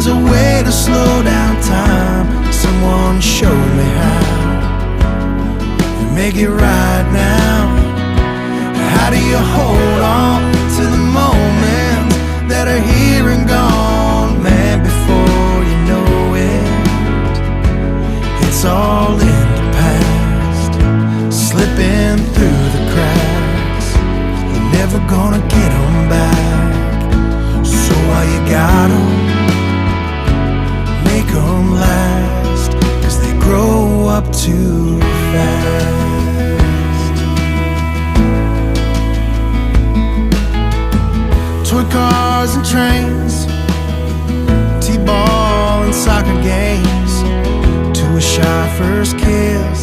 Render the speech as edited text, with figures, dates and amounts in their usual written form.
there's a way to slow down time. Someone showed me how to make it right now. How do you hold on to the moments that are here and gone, man, before you know it? It's all in the past, slipping through the cracks. You're never gonna get them back. So while you got them, make them last, 'cause they grow up too fast. Toy cars and trains, T-ball and soccer games, to a shy first kiss,